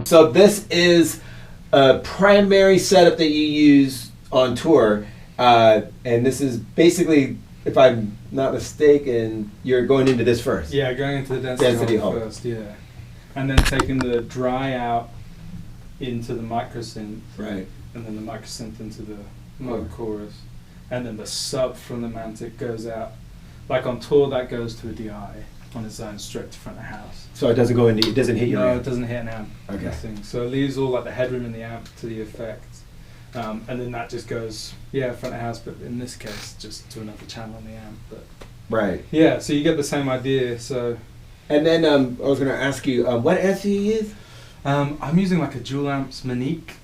So this is a primary setup that you use on tour, and this is basically, if I'm not mistaken, you're going into this first. Yeah, going into the density Hulk first, yeah. And then taking the dry out into the microsynth. Right. And then the microsynth into the mono chorus. And then the sub from the Mantic goes out. Like on tour, that goes to a DI on its own, straight to front of house. So it doesn't go into, it doesn't hit your amp? No, it doesn't hit an amp. Okay. Nothing. So it leaves all like the headroom in the amp to the effect. And then that just goes, front of house, but in this case, just to another channel in the amp. But right. Yeah, so you get the same idea. So. And then I was going to ask you, what amp do you use? I'm using like a Dual Amps Monique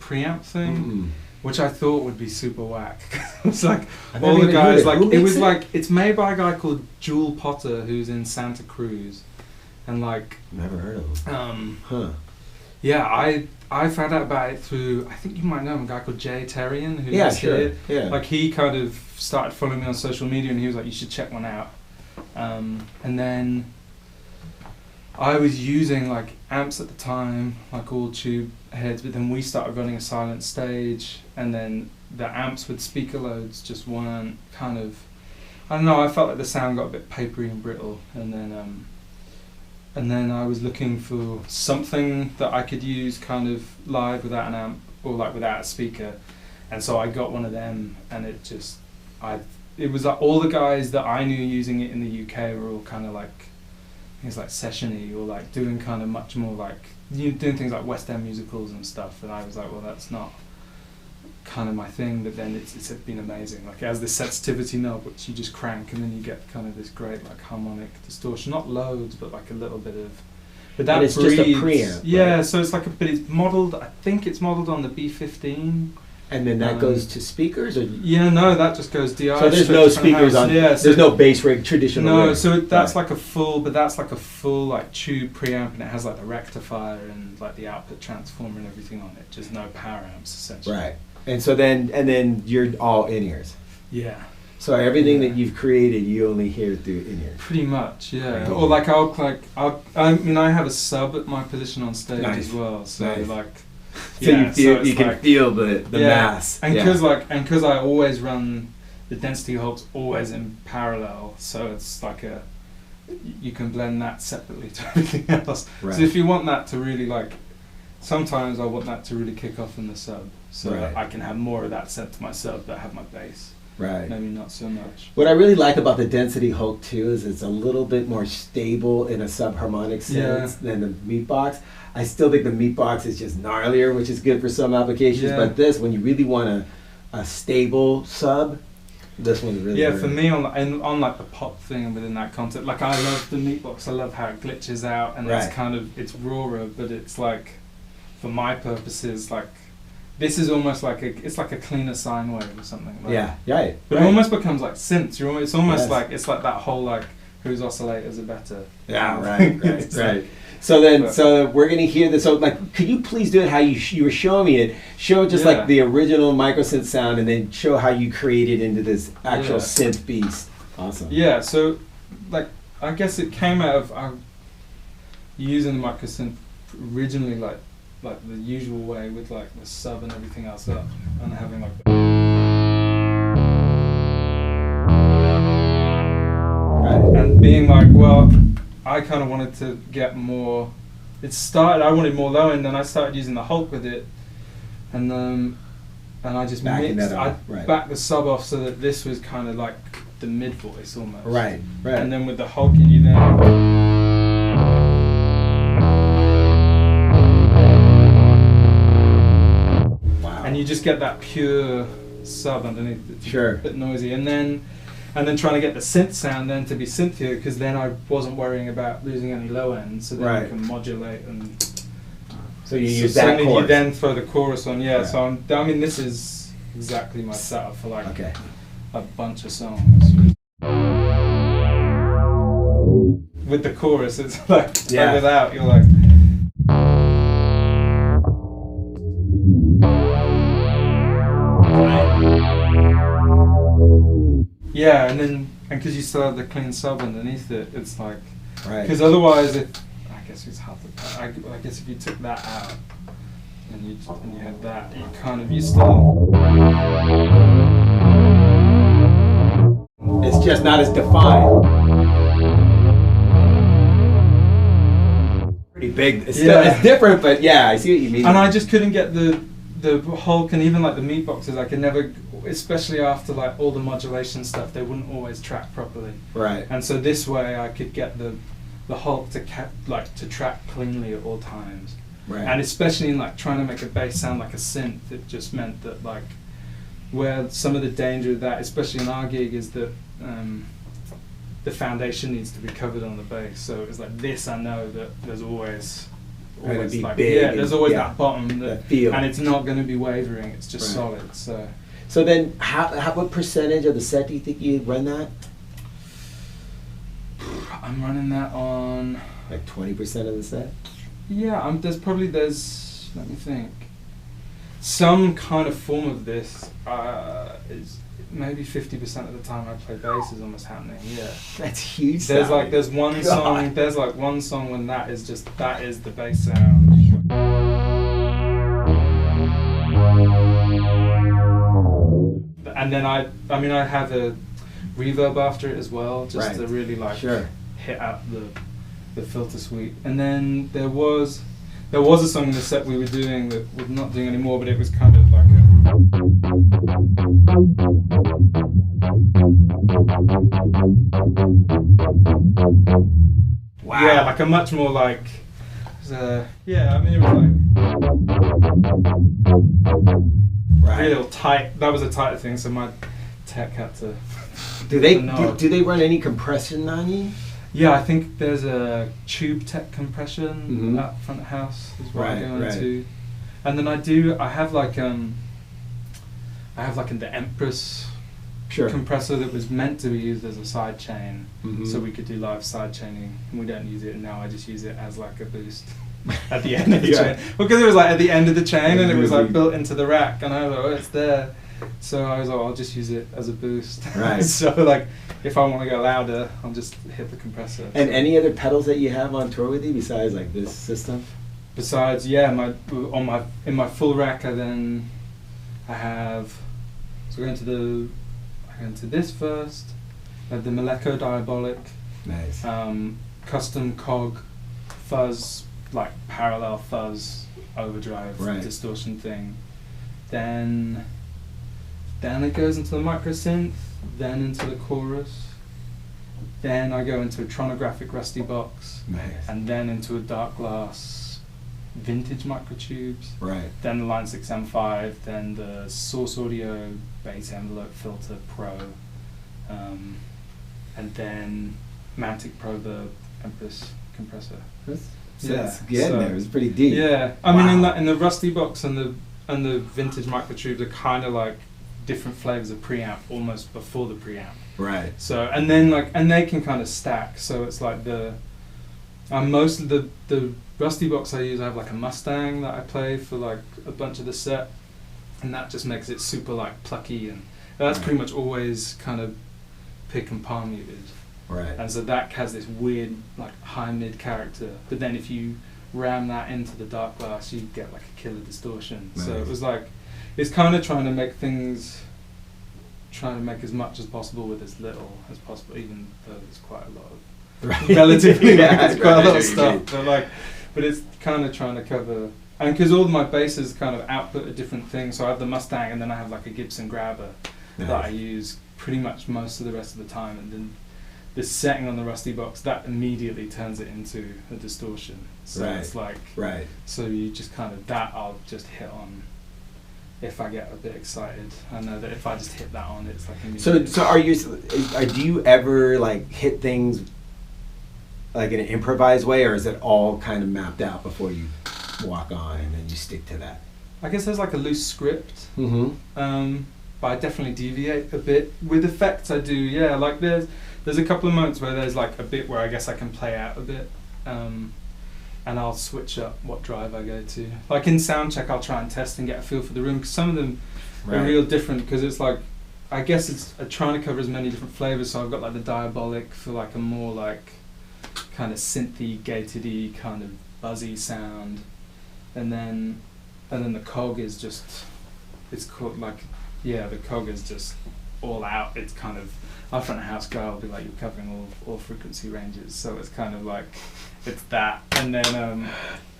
preamp thing, which I thought would be super whack. It's like all the guys like it was like it's made by a guy called Jewel Potter who's in Santa Cruz, and like never heard of him. Yeah, I found out about it through, I think you might know him, a guy called Jay Terrian who's here. Yeah. Like he kind of started following me on social media and he was like, you should check one out. And then I was using like amps at the time, like all tube heads, but then we started running a silent stage, and then the amps with speaker loads just weren't kind of, I don't know, I felt like the sound got a bit papery and brittle, and then I was looking for something that I could use kind of live without an amp or like without a speaker, and so I got one of them, and it just, it was like all the guys that I knew using it in the UK were all kind of like, things like session-y or like doing kind of much more like doing things like West End musicals and stuff, and I was like, well, that's not kind of my thing. But then it's been amazing. Like it has this sensitivity knob which you just crank, and then you get kind of this great like harmonic distortion, not loads, but like a little bit of. But that it's just a preamp. Yeah, right? So it's like but it's modelled. I think it's modelled on the B15. And then that goes to speakers, or no, that just goes DI. So there's no speakers on. Yeah, so there's no bass rig traditional. No, rig. so that's like a full, like tube preamp, and it has like the rectifier and like the output transformer and everything on it. Just no power amps essentially. Right, and so then you're all in ears. Yeah. So everything that you've created, you only hear through in ears. Pretty much, yeah. Or like I have a sub at my position on stage as well. So like. So you can feel the mass, and because I always run the density hubs always in parallel, so it's like you can blend that separately to everything else. Right. So if you want that to really like, sometimes I want that to really kick off in the sub, so that I can have more of that sent to my sub that have my bass. Right. Maybe not so much. What I really like about the Density Hulk too is it's a little bit more stable in a subharmonic sense than the Meat Box. I still think the Meat Box is just gnarlier, which is good for some applications. But this, when you really want a stable sub, this one's really for me on like the pop thing within that concept. Like I love the Meat Box. I love how it glitches out and it's kind of it's rawer, but it's like for my purposes like. This is almost like it's like a cleaner sine wave or something. Like, But it almost becomes like synths. It's almost like it's like that whole like whose oscillators are better. Yeah, right. So we're gonna hear this. So like, could you please do it how you were showing me it? Show just like the original microsynth sound, and then show how you created into this actual synth beast. Awesome. Yeah. So like I guess it came out of using the microsynth originally like the usual way with like the sub and everything else up and having like and being like, well, I kind of wanted to get more. I wanted more low end, and I started using the Hulk with it, and I just backed the sub off so that this was kind of like the mid voice almost. Right. And then with the Hulk, you then. And you just get that pure sub underneath it. A bit noisy. And then trying to get the synth sound then to be synthier, because then I wasn't worrying about losing any low end, so then you can modulate and... So you use that chorus. You then throw the chorus on, so this is exactly my setup for like a bunch of songs. With the chorus, it's like, without, you're like... Yeah, and because you still have the clean sub underneath it, it's like, because otherwise, guess it's hard to. I guess if you took that out and you had that, you still. It's just not as defined. Pretty big. It's still, it's different, but yeah, I see what you mean. And I just couldn't get the Hulk and even like the meat boxes. I could never, especially after like all the modulation stuff, they wouldn't always track properly. Right. And so this way, I could get the Hulk to track cleanly at all times. Right. And especially in like trying to make a bass sound like a synth, it just meant that like where some of the danger of that, especially in our gig, is that the foundation needs to be covered on the bass. So it's like this, I know that there's always like big there's always that bottom that feel, and it's not going to be wavering. It's just solid. So then, what percentage of the set do you think you run that? I'm running that on like 20% of the set. Yeah, there's let me think. Some kind of form of this is maybe 50% of the time I play bass is almost happening. Yeah, that's huge. There's one song. There's like one song when that is the bass sound. And then I have a reverb after it as well, just to really like hit out the filter suite. And then there was a song in the set we were doing that we're not doing anymore, but it was kind of like wow. Yeah, like a much more like yeah, I mean it was like real tight. That was a tighter thing, so my tech had to. Do they run any compression on you? Yeah, I think there's a tube tech compression at front of house is what I'm going to, and then I have like the Empress compressor that was meant to be used as a side chain, so we could do live side chaining, and we don't use it now. I just use it as like a boost at the end of the chain, because it was like at the end of the chain and it was like built into the rack, and I was like, oh, it's there. So I was like, I'll just use it as a boost. Right. So like, if I want to go louder, I'll just hit the compressor. And any other pedals that you have on tour with you besides like this system? Besides, yeah, in my full rack, I have. So I go into this first. I have the Maleko Diabolic. Nice. Custom cog fuzz, like parallel fuzz overdrive distortion thing. Then it goes into the micro synth, then into the chorus, then I go into a tronographic rusty box, and then into a dark glass vintage microtubes, then the Line 6 M5, then the Source Audio bass envelope filter Pro, and then Mantic Pro, the Empress compressor. It's getting there. It's pretty deep. Yeah, I mean in the rusty box and the vintage microtubes are kind of like different flavors of preamp almost before the preamp. Right. So and they can kind of stack. So it's like most of the rusty box I use, I have like a Mustang that I play for like a bunch of the set, and that just makes it super like plucky, and that's pretty much always kind of pick and palm muted. Right. And so that has this weird like high mid character, but then if you ram that into the dark glass, you get like a killer distortion. So it was like, it's kind of trying to make as much as possible with as little as possible, even though there's quite a lot of relatively there's quite a lot of stuff. But it's kind of trying to cover, and because all of my basses kind of output a different thing. So I have the Mustang, and then I have like a Gibson Grabber that I use pretty much most of the rest of the time, and then the setting on the rusty box that immediately turns it into a distortion. So it's like so you just kind of I'll just hit on. If I get a bit excited, I know that if I just hit that on, it's like immediate. So do you ever like hit things like in an improvised way, or is it all kind of mapped out before you walk on and then you stick to that? I guess there's like a loose script, but I definitely deviate a bit. With effects I do, yeah, like there's a couple of moments where there's like a bit where I guess I can play out a bit. And I'll switch up what drive I go to. Like in soundcheck, I'll try and test and get a feel for the room, because some of them are real different, because it's like, I guess it's trying to cover as many different flavors. So I've got like the Diabolic for like a more like kind of synthy, gatedy, kind of buzzy sound, and then the cog is just, it's called like, yeah, the cog is just all out. It's kind of, our front of house guy will be like, you're covering all frequency ranges, so it's kind of like, it's that, and then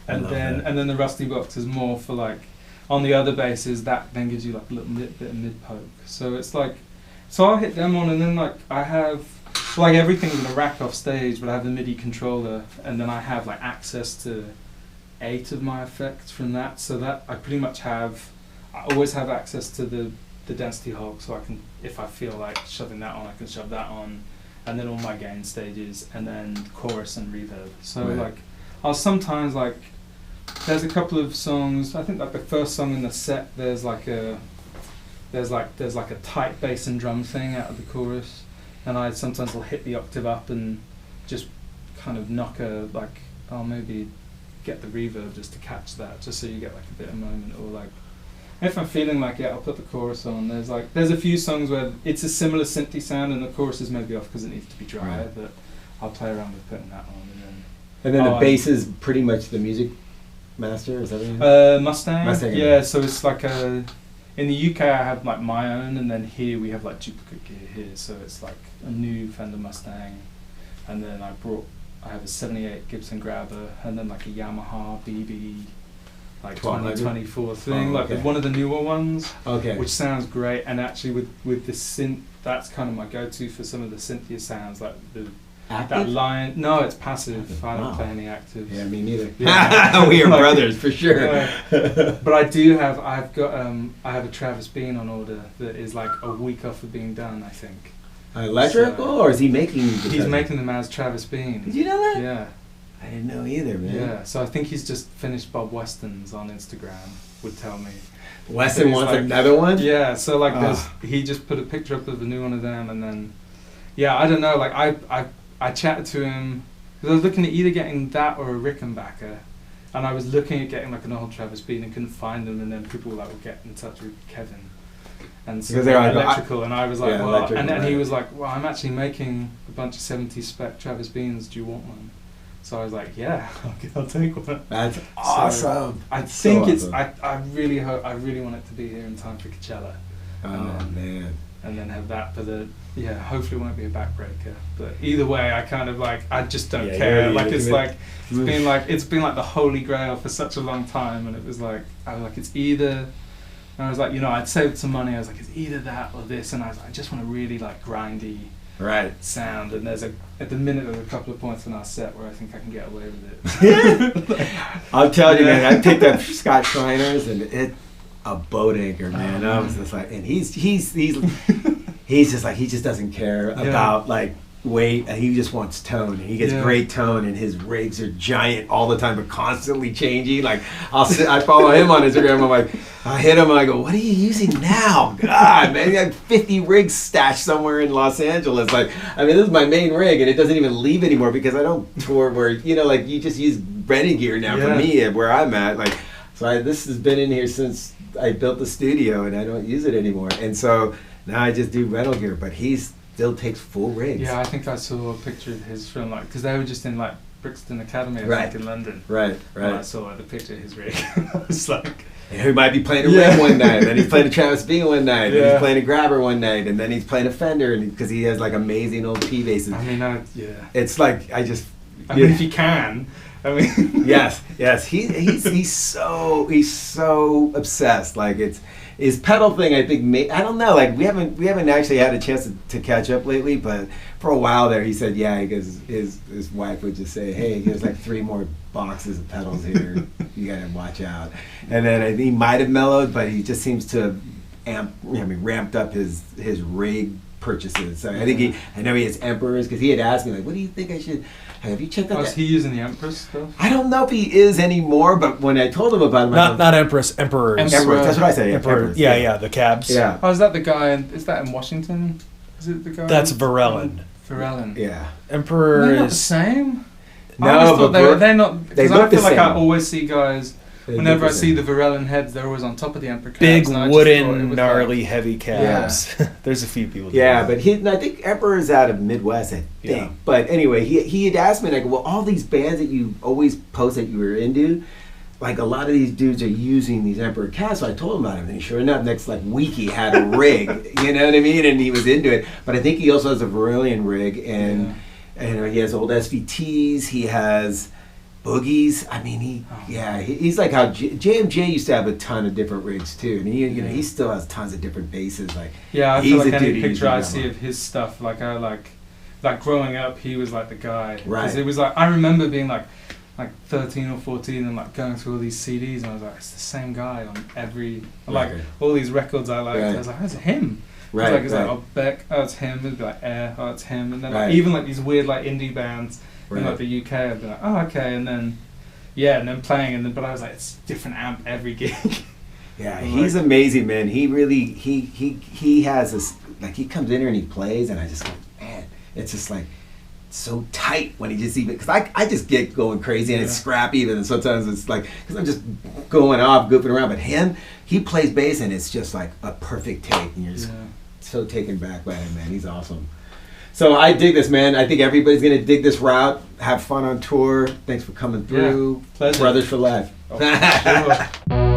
and then the rusty box is more for like, on the other basses, that then gives you like a little bit of mid poke. So it's like, so I'll hit them on, and then like I have like everything's in a rack off stage, but I have the MIDI controller, and then I have like access to 8 of my effects from that, so that I pretty much have, I always have access to the density hog, so I can, if I feel like shoving that on, I can shove that on, and then all my gain stages, and then chorus and reverb. So like, I'll sometimes like, there's a couple of songs, I think like the first song in the set, there's like a tight bass and drum thing out of the chorus, and I sometimes will hit the octave up and just kind of knock a, like, I'll maybe get the reverb just to catch that, just so you get like a bit of moment, or like, if I'm feeling like it, I'll put the chorus on. There's a few songs where it's a similar synthy sound and the chorus is maybe off because it needs to be drier, but I'll play around with putting that on. And then the bass is pretty much the music master, is that what Mustang? Yeah, so it's like in the UK I have like my own, and then here we have like duplicate gear here, so it's like a new Fender Mustang, and then I have a 78 Gibson Grabber, and then like a Yamaha BB like 2024 thing, like one of the newer ones, which sounds great, and actually with the synth, that's kind of my go-to for some of the synthier sounds, like that line. No, it's passive. I don't play any actives. Yeah, me neither. Yeah. We are like, brothers for sure. But I have a Travis Bean on order that is like a week off of being done, I think. Electrical, or is he making? He's making them as Travis Bean. Did you know that? Yeah. I didn't know either, man. Yeah, so I think he's just finished Bob Weston's on Instagram, would tell me. Weston wants like, another one? Yeah, so like he just put a picture up of a new one of them, and then, yeah, I don't know, like I chatted to him, because I was looking at either getting that or a Rickenbacker, and I was looking at getting like an old Travis Bean and couldn't find them, and then people were like, well, get in touch with Kevin. And so they're electrical, and I was like, well, and he was like, well, I'm actually making a bunch of 70s spec Travis Beans, do you want one? So I was like, yeah, I'll take one. That's awesome. So I think so it's, awesome. I really hope, I really want it to be here in time for Coachella. Man. And then have that for hopefully it won't be a backbreaker. But either way, I kind of like, I just don't care. Like it's been like the holy grail for such a long time, and it was like, I was like, it's either, and I was like, I'd saved some money, I was like, it's either that or this, and I was like, I just want a really like grindy sound, and at the minute there's a couple of points in our set where I think I can get away with it. I'll tell you, man, I picked up Scott Schreiner's, and it a boat anchor, man. I was just like, and he's just like, he just doesn't care about like weight, he just wants tone. He gets great tone, and his rigs are giant all the time, but constantly changing. Like I follow him on Instagram. I'm like, I hit him and I go, what are you using now? God, man, you have 50 rigs stashed somewhere in Los Angeles. Like, I mean, this is my main rig, and it doesn't even leave anymore because I don't tour where, like you just use rented gear now for me where I'm at. Like, so this has been in here since I built the studio, and I don't use it anymore. And so now I just do rental gear, but he's still takes full rigs. Yeah, I think I saw a picture of his from like, because they were just in like Brixton Academy, I think, in London. Right. And I saw the picture of his rig. I was like, and he might be playing a rig one night, then he's playing a Travis Bean one night, and he's playing a Grabber one night, and then he's playing a Fender, because he has like amazing old P basses. I mean, it's like I mean, if you can. I mean, yes. He's so obsessed. Like it's his pedal thing. I think I don't know. Like we haven't actually had a chance to catch up lately. But for a while there, he said because his wife would just say, "Hey, there's like 3 more boxes of pedals here. You gotta watch out." And then I think he might have mellowed, but he just seems to ramped up his rig purchases. So I think I know he has Emperors, because he had asked me like, what do you think I should, have you checked out is he using the Empress stuff? I don't know if he is anymore, but when I told him about him, not Empress, Emperors. Emperors, that's what I say. Emperors. Yeah, the cabs. Yeah. Oh, is that the guy is that in Washington? Is it the guy? That's Varellin. Yeah. Emperor they're not the same? No, but they're not, because I feel like I always see guys whenever I see the Varellin heads, they're always on top of the Emperor cabs. Big and I just thought it wooden, was gnarly, heavy cabs. There's a few people. Yeah, but I think Emperor is out of Midwest, I think. Yeah. But anyway, he had asked me, like, well, all these bands that you always post that you were into, like a lot of these dudes are using these Emperor cabs. So I told him about it, and sure enough, next like week he had a rig. You know what I mean? And he was into it. But I think he also has a Varillion rig, and he has old SVTs. He has boogies. I mean, he's like how JMJ used to have a ton of different rigs too, and he still has tons of different basses. Like I feel like any picture I see of his stuff, like I like growing up, he was like the guy. Right. Because it was like I remember being like 13 or 14 and like going through all these CDs, and I was like, it's the same guy on every like all these records I liked. I was like, oh, it's him. Right. It's like, oh, Beck, oh, it's him. It'd be like Air, oh, it's him. And then like, even like these weird like indie bands in like the UK, I'd be like, oh, okay. And then playing, but I was like, it's different amp every gig. Yeah, he's amazing, man. He really he has this, like, he comes in here and he plays, and I just go, man, it's just like so tight when he just because I just get going crazy, and it's scrappy, and sometimes it's like because I'm just going off, goofing around. But he plays bass, and it's just like a perfect take, and you're just so taken back by him, man. He's awesome. So I dig this, man. I think everybody's gonna dig this route. Have fun on tour. Thanks for coming through. Pleasure. Brothers for life. Oh, sure.